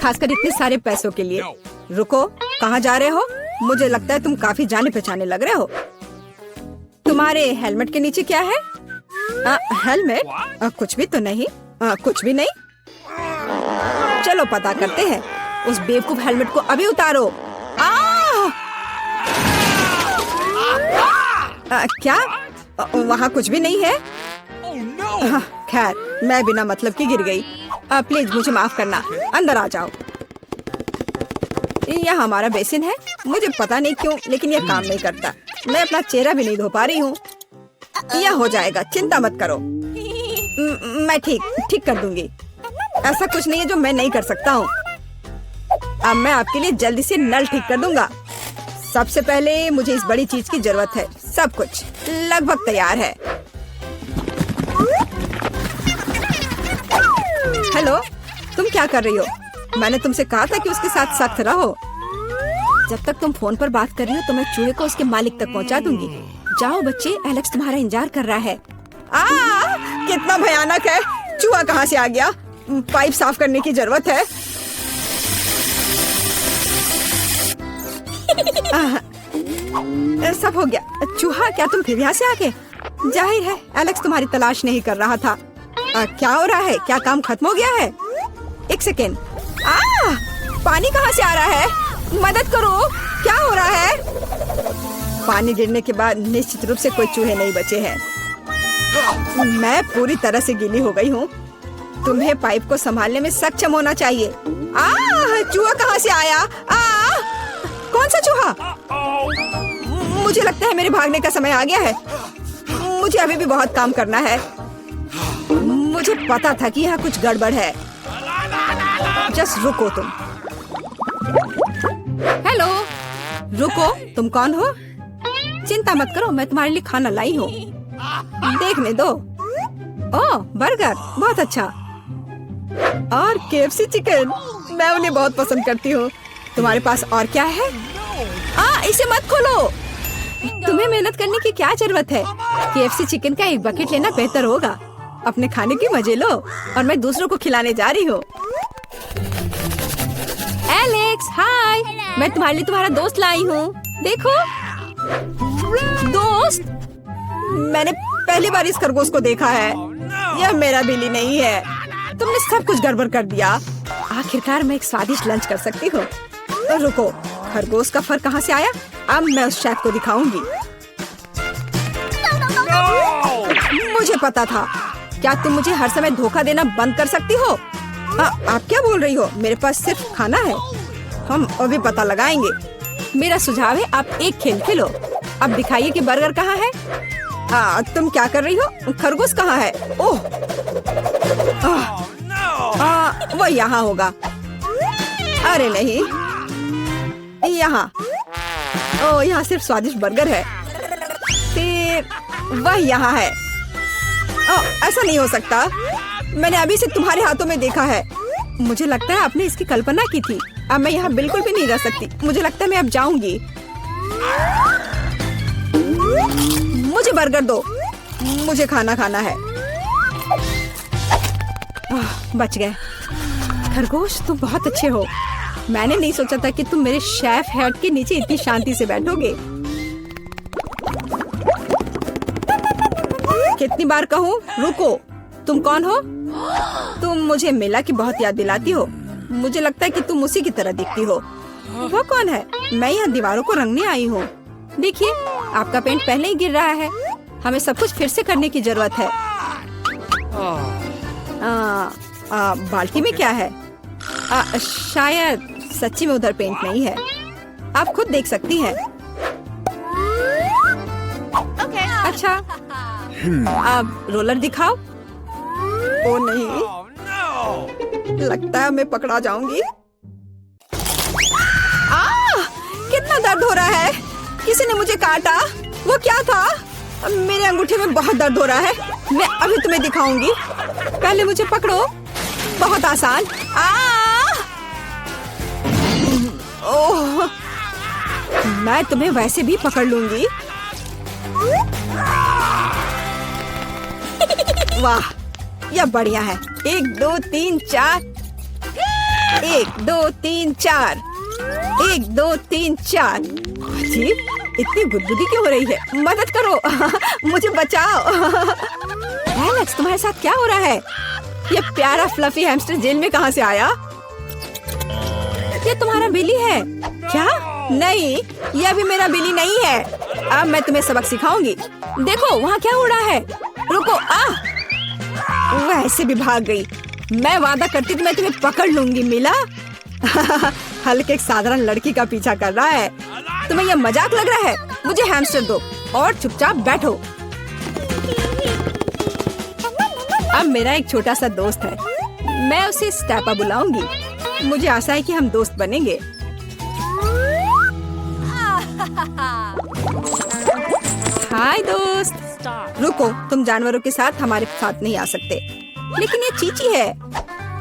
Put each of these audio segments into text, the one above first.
खासकर इतने सारे पैसों के लिए। रुको, कहाँ जा रहे हो? मुझे लगता है तुम काफी जाने पहचाने लग रहे हो। तुम्हारे हेलमेट के नीचे क्या है? हेलमेट? कुछ भी तो नहीं। कुछ भी नहीं। चलो पता करते हैं। उस बेवकूफ हेलमेट को अभी उतारो। क्या? वहाँ कुछ भी नहीं है। खैर, मैं बिना मतलब की गिर गई। प्लीज मुझे माफ करना। अंदर आ जाओ। यह हमारा बेसिन है। मुझे पता नहीं क्यों, लेकिन यह काम नहीं करता। मैं अपना चेहरा भी नहीं धो पा रही हूँ। यह हो जाएगा, चिंता मत करो। मैं ठीक कर दूंगी। ऐसा कुछ नहीं है जो मैं नहीं कर सकता हूँ। अब मैं आपके लिए जल्दी से नल ठीक कर दूंगा। सबसे पहले मुझे इस बड़ी चीज की जरूरत है। सब कुछ लगभग तैयार है। हेलो, तुम क्या कर रही हो? मैंने तुमसे कहा था कि उसके साथ सख्त रहो। जब तक तुम फोन पर बात कर रही हो तो मैं चूहे को उसके मालिक तक पहुंचा दूंगी। जाओ बच्चे, एलेक्स तुम्हारा इंतजार कर रहा है। कितना भयानक है। चूहा कहाँ से आ गया? पाइप साफ करने की जरूरत है। सब हो गया। चूहा, क्या तुम फिर यहाँ से आ गए? जाहिर है एलेक्स तुम्हारी तलाश नहीं कर रहा था। क्या हो रहा है? क्या काम खत्म हो गया है? एक सेकेंड। पानी कहाँ से आ रहा है? मदद करो, क्या हो रहा है? पानी गिरने के बाद निश्चित रूप से कोई चूहे नहीं बचे हैं। मैं पूरी तरह से गीली हो गई हूँ। तुम्हें पाइप को संभालने में सक्षम होना चाहिए। चूहा कहाँ से आया? कौन सा चूहा? मुझे लगता है मेरे भागने का समय आ गया है। मुझे अभी भी बहुत काम करना है। मुझे पता था कि यहाँ कुछ गड़बड़ है। जस्ट रुको तुम। हेलो, रुको, तुम कौन हो? चिंता मत करो, मैं तुम्हारे लिए खाना लाई हूँ। देखने दो। ओह, बर्गर, बहुत अच्छा। और KFC चिकन, मैं उन्हें बहुत पसंद करती हूँ। तुम्हारे पास और क्या है? इसे मत खोलो। तुम्हें मेहनत करने की क्या जरूरत है? KFC चिकन का एक बकेट लेना बेहतर होगा। अपने खाने के मजे लो और मैं दूसरों को खिलाने जा रही हूँ। एलेक्स, हाय, मैं तुम्हारे लिए तुम्हारा दोस्त लाई हूँ। देखो। दोस्त? मैंने पहली बार इस खरगोश को देखा है। यह मेरा बिल्ली नहीं है। तुमने सब कुछ गड़बड़ कर दिया। आखिरकार मैं एक स्वादिष्ट लंच कर सकती हूँ। रुको, खरगोश का फर कहाँ से आया? अब मैं उस शेफ को दिखाऊंगी। मुझे पता था। क्या तुम मुझे हर समय धोखा देना बंद कर सकती हो? आप क्या बोल रही हो? मेरे पास सिर्फ खाना है। हम अभी पता लगाएंगे। मेरा सुझाव है आप एक खेल खेलो। अब दिखाइए कि बर्गर कहाँ है। तुम क्या कर रही हो? खरगोश कहाँ है? ओह, वो यहाँ होगा। अरे नहीं, यहाँ। ओह, यहाँ सिर्फ स्वादिष्ट बर्गर है। फिर वह यहाँ है। ऐसा नहीं हो सकता। मैंने अभी से तुम्हारे हाथों में देखा है। मुझे लगता है आपने इसकी कल्पना की थी। अब मैं यहाँ बिल्कुल भी नहीं रह सकती। मुझे लगता है मैं अब जाऊंगी। मुझे बर्गर दो। मुझे खाना खाना है। बच गए। खरगोश, तुम बहुत अच्छे हो। मैंने नहीं सोचा था कि तुम मेरे शेफ हेड के नीचे इतनी शांति से बैठोगे। कितनी बार कहूँ, रुको। तुम कौन हो? तुम मुझे मिला की बहुत याद दिलाती हो। मुझे लगता है कि तुम उसी की तरह दिखती हो। वो कौन है? मैं यहाँ दीवारों को रंगने आई हूँ। देखिए, आपका पेंट पहले ही गिर रहा है। हमें सब कुछ फिर से करने की जरूरत है। बाल्टी में क्या है? शायद सच्ची में उधर पेंट नहीं है। आप खुद देख सकती हैं। अच्छा, अब रोलर दिखाओ। ओ नहीं, लगता है मैं पकड़ा जाऊंगी। कितना दर्द हो रहा है। किसी ने मुझे काटा। वो क्या था? मेरे अंगूठे में बहुत दर्द हो रहा है। मैं अभी तुम्हें दिखाऊंगी। पहले मुझे पकड़ो। बहुत आसान। ओह, मैं तुम्हें वैसे भी पकड़ लूंगी। वाह, यह बढ़िया है। 1 2 3 4। 1 2 3 4, 1 2 3 4। अजीब, इतनी गुदगुदी क्यों हो रही है? मदद करो, मुझे बचाओ। एलेक्स, तुम्हारे साथ क्या हो रहा है? ये प्यारा फ्लफी हैमस्टर जेल में कहाँ से आया? ये तुम्हारा बिली है क्या? नहीं, ये अभी मेरा बिली नहीं है। अब मैं तुम्हें सबक सिखाऊंगी। देखो वहाँ क्या हो रहा है। रुको, वह ऐसे भी भाग गई। मैं वादा करती तो मैं तुम्हें पकड़ लूंगी। मिला? हल्के एक साधारण लड़की का पीछा कर रहा है। तुम्हें यह मजाक लग रहा है? मुझे हैमस्टर दो और चुपचाप बैठो। अब मेरा एक छोटा सा दोस्त है, मैं उसे स्टेपा बुलाऊंगी। मुझे आशा है कि हम दोस्त बनेंगे। हाय दोस्त। रुको, तुम जानवरों के साथ हमारे साथ नहीं आ सकते। लेकिन ये चीची है,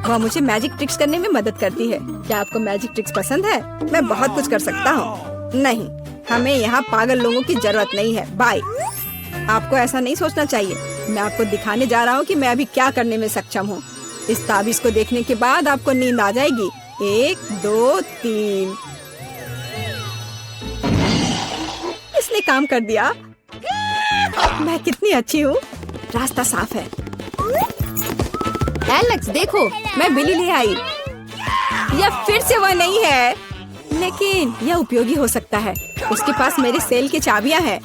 वह मुझे मैजिक ट्रिक्स करने में मदद करती है। क्या आपको मैजिक ट्रिक्स पसंद है? मैं बहुत कुछ कर सकता हूँ। नहीं, हमें यहाँ पागल लोगों की जरूरत नहीं है। बाय। आपको ऐसा नहीं सोचना चाहिए। मैं आपको दिखाने जा रहा हूँ कि मैं अभी क्या करने में सक्षम हूँ। इस ताबीज को देखने के बाद आपको नींद आ जाएगी। 1 2 3। इसने काम कर दिया। मैं कितनी अच्छी हूँ। रास्ता साफ है। एलेक्स देखो, मैं बिली ले आई। यह फिर से वह नहीं है, लेकिन यह उपयोगी हो सकता है। उसके पास मेरे सेल की चाबियां हैं।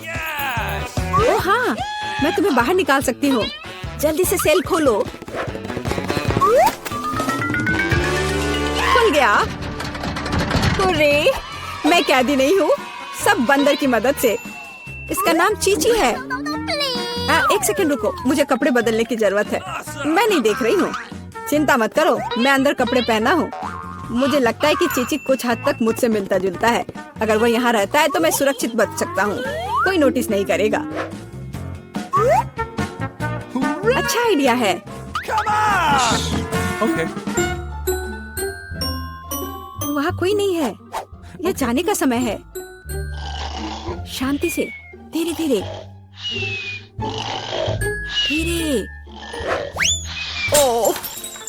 ओह हाँ, मैं तुम्हें बाहर निकाल सकती हूँ। जल्दी से सेल खोलो। खुल गया। अरे, मैं कैदी नहीं हूँ, सब बंदर की मदद से। इसका नाम चीची है। एक सेकंड रुको, मुझे कपड़े बदलने की जरूरत है। मैं नहीं देख रही हूँ। चिंता मत करो, मैं अंदर कपड़े पहना हूँ। मुझे लगता है कि चीची कुछ हद तक मुझसे मिलता जुलता है। अगर वो यहाँ रहता है तो मैं सुरक्षित बच सकता हूँ। कोई नोटिस नहीं करेगा। अच्छा आइडिया है। Okay. वहाँ कोई नहीं है। यह जाने का समय है। शांति से, धीरे धीरे धीरे। ओह,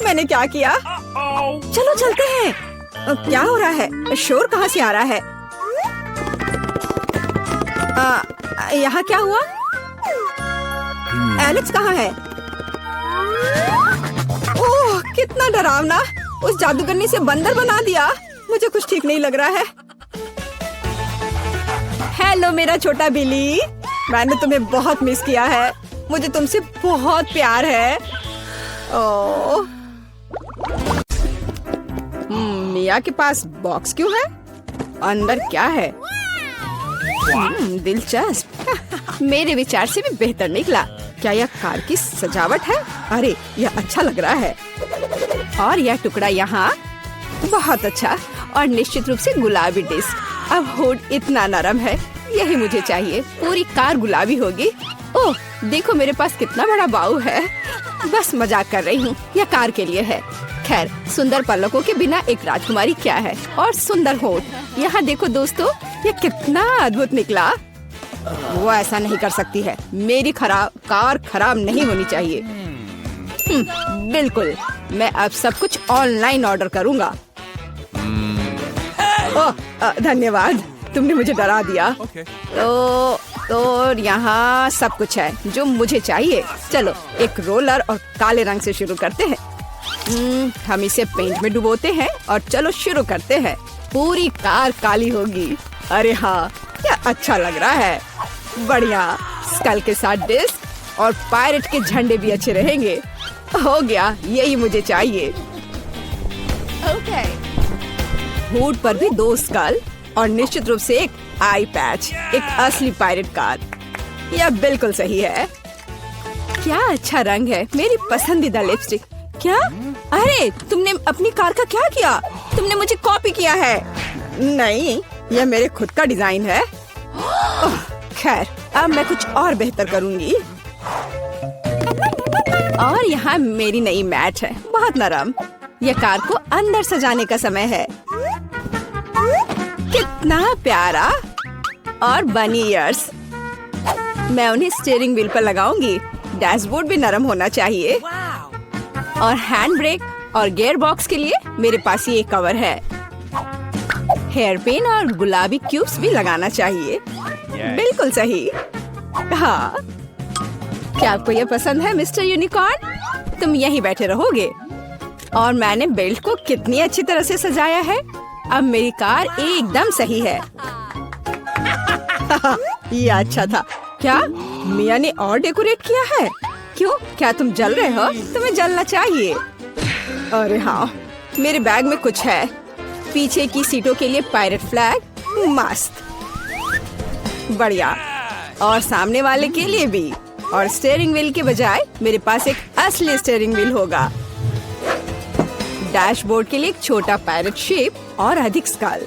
मैंने क्या किया? चलो चलते हैं। क्या हो रहा है? शोर कहाँ से आ रहा है? यहाँ क्या हुआ? एलेक्स कहाँ है? ओह, कितना डरावना। उस जादूगरनी से बंदर बना दिया। मुझे कुछ ठीक नहीं लग रहा है। हेलो मेरा छोटा बिली, मैंने तुम्हें बहुत मिस किया है। मुझे तुमसे बहुत प्यार है। ओह, मिया के पास बॉक्स क्यों है? अंदर क्या है? दिलचस्प। मेरे विचार से भी बेहतर निकला। क्या यह कार की सजावट है? अरे, यह अच्छा लग रहा है। और यह टुकड़ा यहाँ, बहुत अच्छा। और निश्चित रूप से गुलाबी डिस्क। अब हुड इतना नरम है, यही मुझे चाहिए। पूरी कार गुलाबी होगी। ओह, देखो मेरे पास कितना बड़ा बाऊ है। बस मजाक कर रही हूँ, यह कार के लिए है। खैर, सुंदर पलकों के बिना एक राजकुमारी क्या है। और सुंदर होठ। यहाँ देखो दोस्तों, यह कितना अद्भुत निकला। वो ऐसा नहीं कर सकती है। मेरी कार खराब नहीं होनी चाहिए। बिल्कुल, मैं अब सब कुछ ऑनलाइन ऑर्डर करूँगा। ओह, धन्यवाद, तुमने मुझे डरा दिया। Okay. तो यहाँ सब कुछ है जो मुझे चाहिए। चलो एक रोलर और काले रंग से शुरू करते हैं। हम इसे पेंट में डुबोते हैं और चलो शुरू करते हैं। पूरी कार काली होगी। अरे हाँ, क्या अच्छा लग रहा है। बढ़िया। स्कल के साथ डिस्क और पायरेट के झंडे भी अच्छे रहेंगे। हो गया, यही मुझे चाहिए। हुड पर भी 2 स्कल और निश्चित रूप से एक आई पैच। एक असली पायरेट कार। यह बिल्कुल सही है। क्या अच्छा रंग है। मेरी पसंदीदा लिपस्टिक। क्या? अरे, तुमने अपनी कार का क्या किया? तुमने मुझे कॉपी किया है। नहीं, यह मेरे खुद का डिजाइन है। खैर, अब मैं कुछ और बेहतर करूंगी। और यहाँ मेरी नई मैट है, बहुत नरम। यह कार को अंदर सजाने का समय है। कितना प्यारा। और बनी ईयर्स। मैं उन्हें स्टीयरिंग व्हील पर लगाऊंगी। डैशबोर्ड भी नरम होना चाहिए। और हैंड ब्रेक और गियर बॉक्स के लिए मेरे पास ये कवर है। हेयर पिन और गुलाबी क्यूब्स भी लगाना चाहिए। बिल्कुल सही। हाँ, क्या आपको ये पसंद है मिस्टर यूनिकॉर्न? तुम यहीं बैठे रहोगे। और मैंने बेल्ट को कितनी अच्छी तरह से सजाया है। अब मेरी कार एकदम सही है। ये अच्छा था। क्या मिया ने और डेकोरेट किया है? क्यों, क्या तुम जल रहे हो? तुम्हें जलना चाहिए। अरे हाँ, मेरे बैग में कुछ है। पीछे की सीटों के लिए पायरेट फ्लैग, मस्त, बढ़िया। और सामने वाले के लिए भी। और स्टीयरिंग व्हील के बजाय मेरे पास एक असली स्टीयरिंग व्हील होगा। डैशबोर्ड के लिए एक छोटा पैरेट शेप और अधिक स्कल।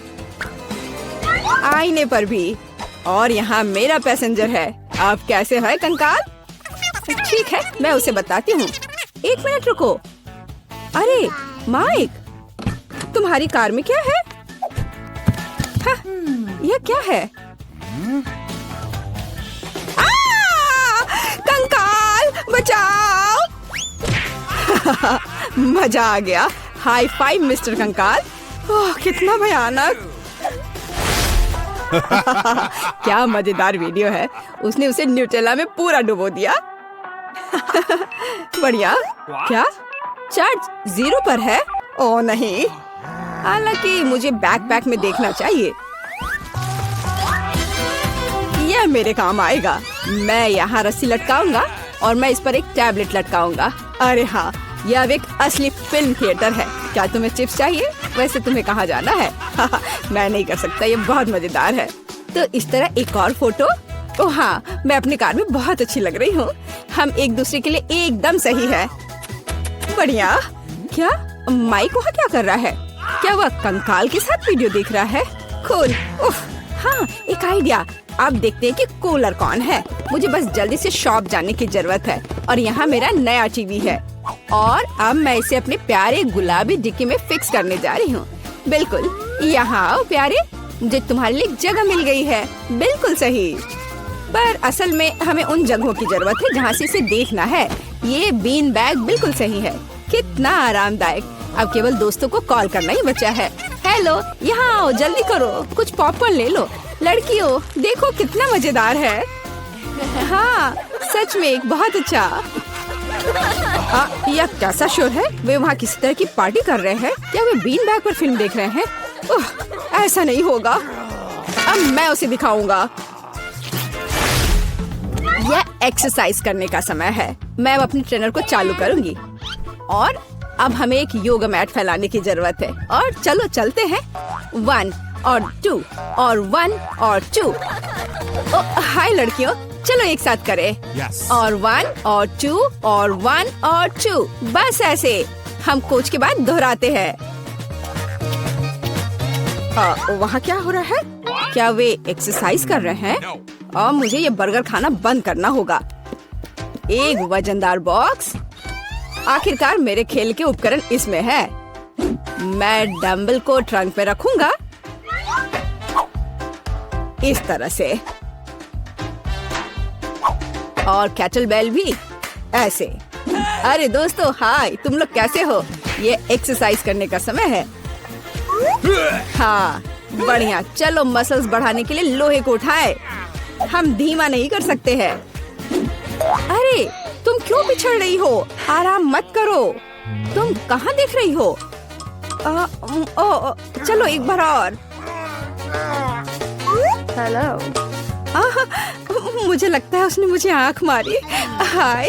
आईने पर भी। और यहाँ मेरा पैसेंजर है। आप कैसे हैं कंकाल? ठीक है, मैं उसे बताती हूँ। एक मिनट रुको। अरे माइक, तुम्हारी कार में क्या है? हाँ, यह क्या है? कंकाल बचाओ! मजा आ गया। हाई फाइव मिस्टर कंकाल। ओह, कितना भयानक। क्या मजेदार वीडियो है। उसने उसे न्यूटेला में पूरा डुबो दिया। बढ़िया। क्या चार्ज 0 पर है? ओह नहीं, हालांकि मुझे बैकपैक में देखना चाहिए। यह मेरे काम आएगा। मैं यहाँ रस्सी लटकाऊंगा और मैं इस पर एक टैबलेट लटकाऊंगा। अरे हाँ, यह अब एक असली फिल्म थिएटर है। क्या तुम्हें चिप्स चाहिए? वैसे तुम्हें कहाँ जाना है? मैं नहीं कर सकता, ये बहुत मजेदार है। तो इस तरह एक और फोटो। ओह हाँ, मैं अपनी कार में बहुत अच्छी लग रही हूँ। हम एक दूसरे के लिए एकदम सही है। बढ़िया। क्या माइक वहाँ क्या कर रहा है? क्या वह कंकाल के साथ वीडियो देख रहा है? कूल। हाँ, एक आइडिया। अब देखते हैं कि कूलर कौन है। मुझे बस जल्दी से शॉप जाने की जरूरत है। और यहाँ मेरा नया टीवी है। और अब मैं इसे अपने प्यारे गुलाबी डिक्की में फिक्स करने जा रही हूँ। बिल्कुल, यहाँ आओ प्यारे, मुझे तुम्हारे लिए जगह मिल गई है। बिल्कुल सही। पर असल में हमें उन जगहों की जरूरत है जहाँ से इसे देखना है। ये बीन बैग बिल्कुल सही है। कितना आरामदायक। अब केवल दोस्तों को कॉल करना ही बचा है। हेलो, यहाँ आओ, जल्दी करो, कुछ पॉपकॉर्न ले लो। लड़कियों, देखो कितना मजेदार है। हाँ, सच में एक बहुत अच्छा। यह कैसा शोर है? वे वहाँ किसी तरह की पार्टी कर रहे हैं? क्या वे बीन बैग पर फिल्म देख रहे हैं? ऐसा नहीं होगा। अब मैं उसे दिखाऊंगा। यह एक्सरसाइज करने का समय है। मैं अब अपनी ट्रेनर को चालू करूंगी। और अब हमें एक योगा मैट फैलाने की जरूरत है। और चलो चलते हैं। 1 और 2 और 1 और 2। हाय लड़कियों, चलो एक साथ करें। और 1 और 2 और 1 और 2। बस ऐसे हम कोच के बाद दोहराते हैं। वहाँ क्या हो रहा है? क्या वे एक्सरसाइज कर रहे हैं? और मुझे ये बर्गर खाना बंद करना होगा। एक वजनदार बॉक्स। आखिरकार मेरे खेल के उपकरण इसमें है। मैं डंबल को ट्रंक पे रखूंगा इस तरह से। और कैटल बेल भी ऐसे। अरे दोस्तों, हाय, तुम लोग कैसे हो? ये एक्सरसाइज करने का समय है। हाँ, बढ़िया। चलो मसल्स बढ़ाने के लिए लोहे को उठाए। हम धीमा नहीं कर सकते हैं। अरे तुम क्यों पिछड़ रही हो? आराम मत करो। तुम कहाँ देख रही हो? चलो एक बार और। हेलो। मुझे लगता है उसने मुझे आंख मारी। हाय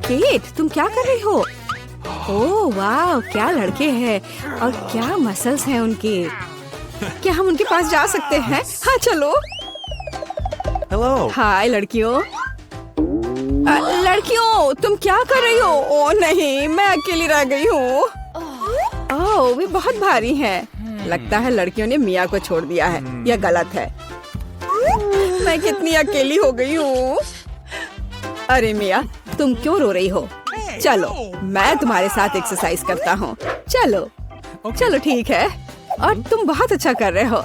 केट, तुम क्या कर रही हो? ओह वाह, क्या लड़के हैं और क्या मसल्स हैं उनके। क्या हम उनके पास जा सकते हैं? हाँ चलो। हेलो। हाय लड़कियों। लड़कियों, तुम क्या कर रही हो? ओह नहीं, मैं अकेली रह गई हूँ। ओह, वे बहुत भारी हैं। लगता है लड़कियों ने मिया को छोड़ दिया है। यह गलत है। मैं कितनी अकेली हो गई हूँ। अरे मिया, तुम क्यों रो रही हो? चलो, मैं तुम्हारे साथ एक्सरसाइज करता हूँ। चलो चलो ठीक है। और तुम बहुत अच्छा कर रहे हो।